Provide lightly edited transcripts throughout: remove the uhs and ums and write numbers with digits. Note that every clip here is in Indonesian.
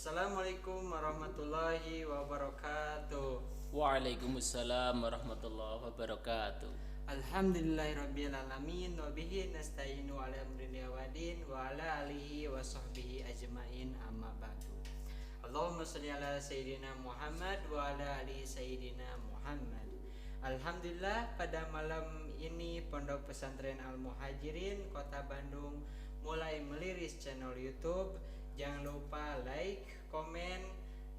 Assalamualaikum warahmatullahi wabarakatuh. Waalaikumsalam warahmatullahi wabarakatuh. Alhamdulillahirabbil alamin wa bihi nasta'inu ala amri wadin wa ala alihi wa sahbihi ajmain amma ba'du. Allahumma shalli ala sayyidina Muhammad wa ala ali sayyidina Muhammad. Alhamdulillah, pada malam ini Pondok Pesantren Al Muhajirin Kota Bandung mulai meliris channel YouTube. Jangan lupa like, komen,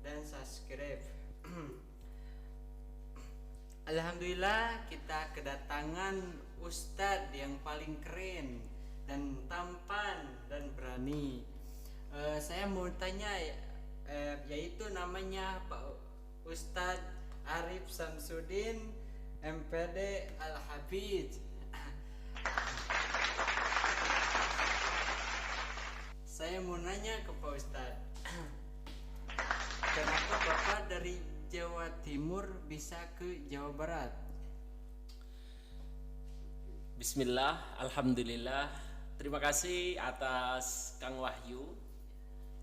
dan subscribe. Alhamdulillah, kita kedatangan Ustadz yang paling keren dan tampan dan berani. Saya mau tanya, yaitu namanya Pak Ustadz Arif Samsudin, MPD Al-Hafidz. Saya mau nanya ke Pak Ustadz, kenapa Bapak dari Jawa Timur bisa ke Jawa Barat? Bismillah, alhamdulillah. Terima kasih atas Kang Wahyu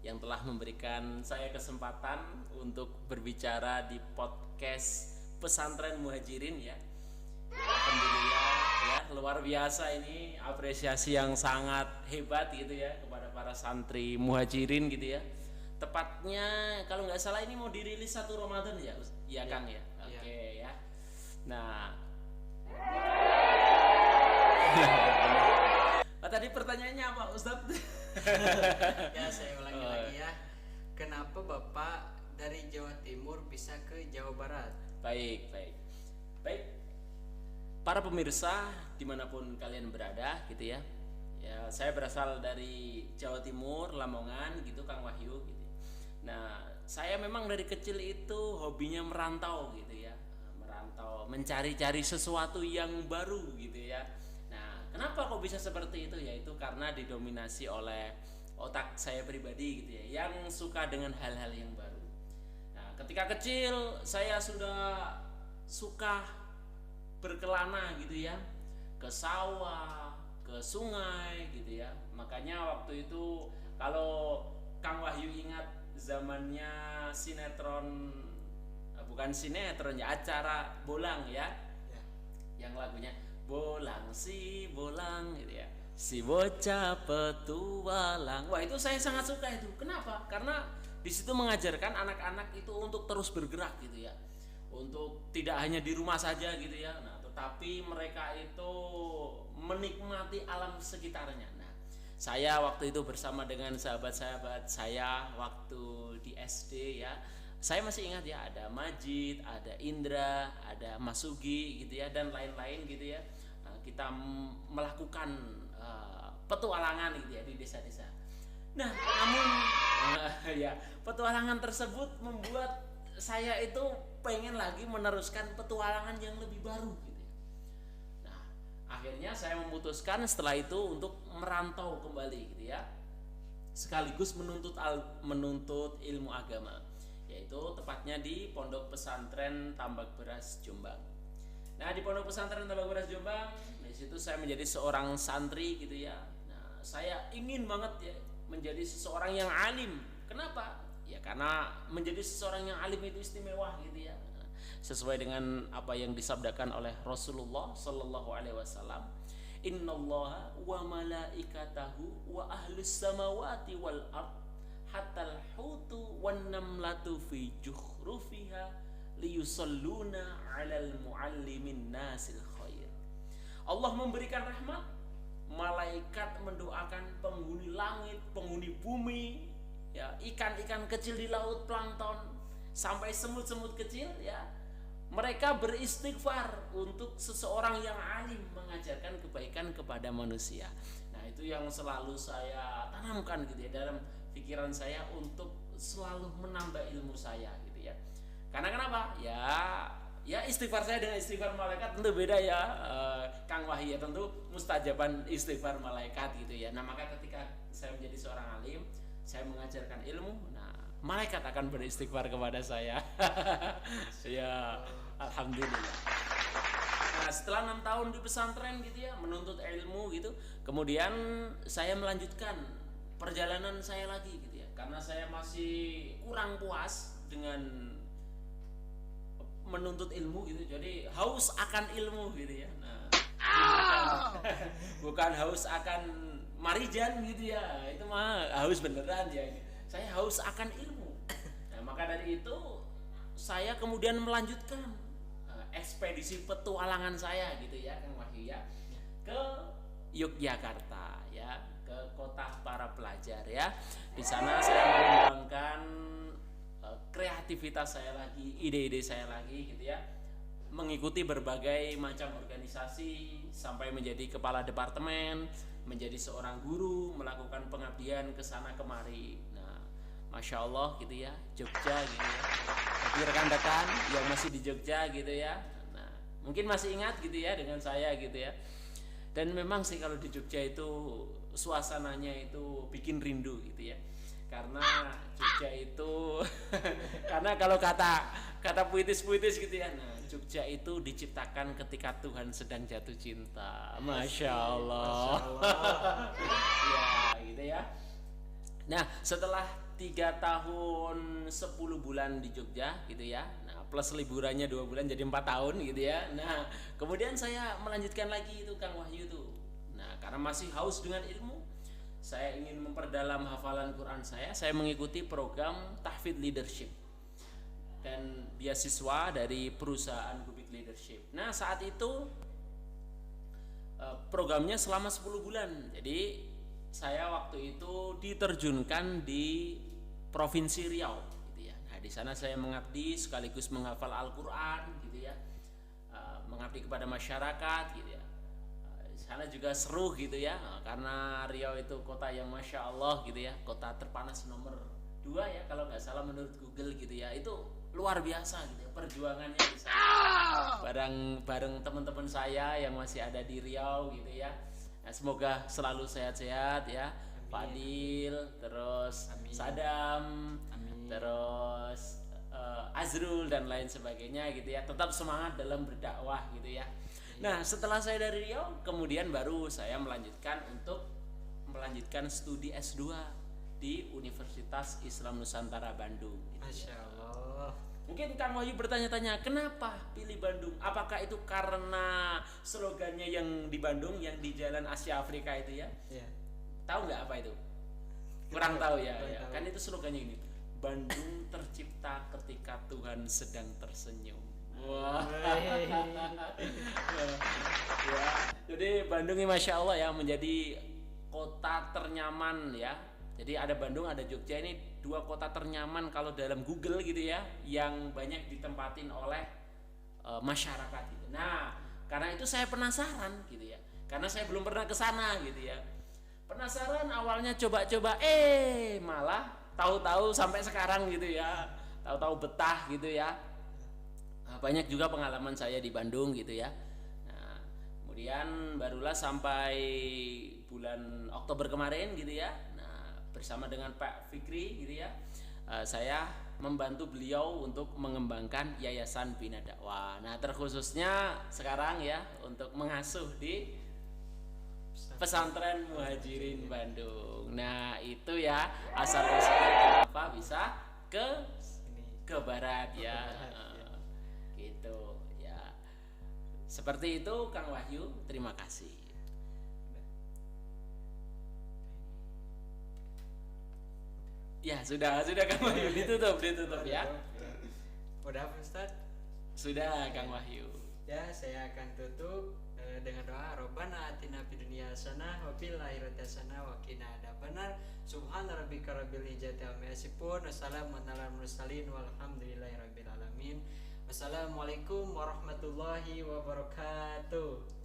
yang telah memberikan saya kesempatan untuk berbicara di podcast Pesantren Muhajirin ya. Alhamdulillah ya, luar biasa ini, apresiasi yang sangat hebat gitu ya kepada para santri Muhajirin gitu ya. Tepatnya kalau nggak salah ini mau dirilis 1 Ramadan ya, ya Kang ya. Oke ya. Nah, tadi pertanyaannya apa Ustadz? Ya, saya ulangi lagi ya. Kenapa Bapak dari Jawa Timur bisa ke Jawa Barat? Baik. Para pemirsa dimanapun kalian berada gitu ya. Ya, saya berasal dari Jawa Timur, Lamongan gitu Kang Wahyu gitu. Nah, saya memang dari kecil itu hobinya merantau gitu ya. Merantau, mencari-cari sesuatu yang baru gitu ya. Nah, kenapa kok bisa seperti itu? Yaitu karena didominasi oleh otak saya pribadi gitu ya, yang suka dengan hal-hal yang baru. Nah, ketika kecil saya sudah suka berkelana gitu ya, ke sawah, ke sungai gitu ya. Makanya waktu itu kalau Kang Wahyu ingat zamannya sinetron, bukan sinetron ya, acara Bolang ya, yang lagunya bolang si bolang gitu ya, si bocah petualang. Wah, itu saya sangat suka itu. Kenapa? Karena di situ mengajarkan anak-anak itu untuk terus bergerak gitu ya, untuk tidak hanya di rumah saja gitu ya. Nah, tetapi mereka itu menikmati alam sekitarnya. Nah, saya waktu itu bersama dengan sahabat-sahabat saya waktu di SD ya, saya masih ingat ya, ada Majid, ada Indra, ada Mas Sugi gitu ya, dan lain-lain gitu ya. Nah, kita melakukan petualangan gitu ya di desa-desa. Nah, namun ya, petualangan tersebut membuat saya itu pengen lagi meneruskan petualangan yang lebih baru gitu ya. Nah, akhirnya saya memutuskan setelah itu untuk merantau kembali gitu ya, sekaligus menuntut ilmu agama, yaitu tepatnya di Pondok Pesantren Tambak Beras Jombang. Nah, di Pondok Pesantren Tambak Beras Jombang, di situ saya menjadi seorang santri gitu ya. Nah, saya ingin banget ya menjadi seseorang yang alim. Kenapa? Ya karena menjadi seseorang yang alim itu istimewa gitu ya. Sesuai dengan apa yang disabdakan oleh Rasulullah sallallahu alaihi wasallam, innallaha wa malaikatahu wa ahlus samawati wal ard hatta al-hutu wan namlatu fi juhrufiha liyusalluna 'alal muallimin nasil khair. Allah memberikan rahmat, malaikat mendoakan penghuni langit, penghuni bumi, ya, ikan-ikan kecil di laut, plankton, sampai semut-semut kecil ya. Mereka beristighfar untuk seseorang yang alim mengajarkan kebaikan kepada manusia. Nah, itu yang selalu saya tanamkan gitu ya dalam pikiran saya untuk selalu menambah ilmu saya gitu ya. Karena kenapa? Ya istighfar saya dengan istighfar malaikat tentu beda ya, Kang Wahyu, tentu mustajaban istighfar malaikat gitu ya. Nah, maka ketika saya menjadi seorang alim, saya mengajarkan ilmu, nah malaikat akan beristighfar kepada saya. Ya, alhamdulillah. Nah, setelah 6 tahun di pesantren gitu ya, menuntut ilmu gitu, kemudian saya melanjutkan perjalanan saya lagi gitu ya. karena saya masih kurang puas dengan menuntut ilmu gitu, jadi haus akan ilmu gitu ya. Nah, bukan haus akan marijan gitu ya, itu mah haus beneran ya. Saya haus akan ilmu. Nah, maka dari itu saya kemudian melanjutkan ekspedisi petualangan saya gitu ya Kang Wahyu ya, ke Yogyakarta ya, ke kota para pelajar ya. Di sana saya mengembangkan kreativitas saya lagi, ide-ide saya lagi gitu ya, mengikuti berbagai macam organisasi sampai menjadi kepala departemen, menjadi seorang guru, melakukan pengabdian ke sana kemari. Nah, Masya Allah gitu ya, Jogja gitu ya. Bagi rekan-rekan yang masih di Jogja gitu ya, nah mungkin masih ingat gitu ya dengan saya gitu ya. Dan memang sih kalau di Jogja itu suasananya itu bikin rindu gitu ya, karena Jogja itu karena kalau kata puitis gitu ya, nah Jogja itu diciptakan ketika Tuhan sedang jatuh cinta. Masya Allah. Ya gitu ya. Nah setelah 3 tahun 10 bulan di Jogja gitu ya, nah plus liburannya 2 bulan jadi 4 tahun gitu ya. Nah kemudian saya melanjutkan lagi itu Kang Wahyu tuh. Nah karena masih haus dengan ilmu, saya ingin memperdalam hafalan Quran saya mengikuti program Tahfidz Leadership dan beasiswa dari perusahaan Gubik Leadership. Nah saat itu programnya selama 10 bulan. Jadi saya waktu itu diterjunkan di Provinsi Riau gitu ya. Nah di sana saya mengabdi sekaligus menghafal Al-Quran gitu ya, mengabdi kepada masyarakat gitu ya. Di sana juga seru gitu ya, karena Riau itu kota yang Masya Allah gitu ya, kota terpanas nomor 2 ya kalau nggak salah menurut Google gitu ya. Itu luar biasa gitu ya, perjuangannya di sana bareng teman-teman saya yang masih ada di Riau gitu ya. Nah, semoga selalu sehat-sehat ya. Amin. Fadil, terus amin. Sadam, amin. Terus Azrul dan lain sebagainya gitu ya. Tetap semangat dalam berdakwah gitu ya. Nah setelah saya dari Riau, kemudian baru saya melanjutkan studi S2 di Universitas Islam Nusantara Bandung gitu. Masya Allah. Mungkin Kang Wahyu bertanya-tanya, kenapa pilih Bandung? Apakah itu karena slogannya yang di Bandung, yang di Jalan Asia Afrika itu ya? Iya. Tahu nggak apa itu? Kurang tahu ya, ya. Kan itu slogannya ini, Bandung tercipta ketika Tuhan sedang tersenyum. Wah. Ya, jadi Bandung ini Masya Allah ya, menjadi kota ternyaman ya. Jadi ada Bandung, ada Jogja, ini 2 kota ternyaman kalau dalam Google gitu ya, yang banyak ditempatin oleh masyarakat gitu. Nah, karena itu saya penasaran gitu ya, karena saya belum pernah ke sana gitu ya. Penasaran awalnya coba-coba, malah tahu-tahu sampai sekarang gitu ya, tahu-tahu betah gitu ya. Banyak juga pengalaman saya di Bandung gitu ya. Nah, kemudian barulah sampai bulan Oktober kemarin gitu ya. Bersama dengan Pak Fikri gitu ya, saya membantu beliau untuk mengembangkan Yayasan Bina Dakwah. Nah terkhususnya sekarang ya untuk mengasuh di Pesantren Muhajirin Bandung. Nah itu ya asal usulnya kenapa bisa ke barat ya, gitu ya. Seperti itu Kang Wahyu, terima kasih. Ya sudah Kang Wahyu, ditutup ya. Udah Ustaz? Sudah Kang Wahyu. Ya saya akan tutup dengan doa Rabbana atina fid dunya hasanah wa fil akhirati hasanah wa qina adzabannar. Subhana rabbika rabbil izzati amma yasifun. Wassalamun alal mursalin walhamdulillahi rabbil alamin. Wassalamualaikum warahmatullahi wabarakatuh.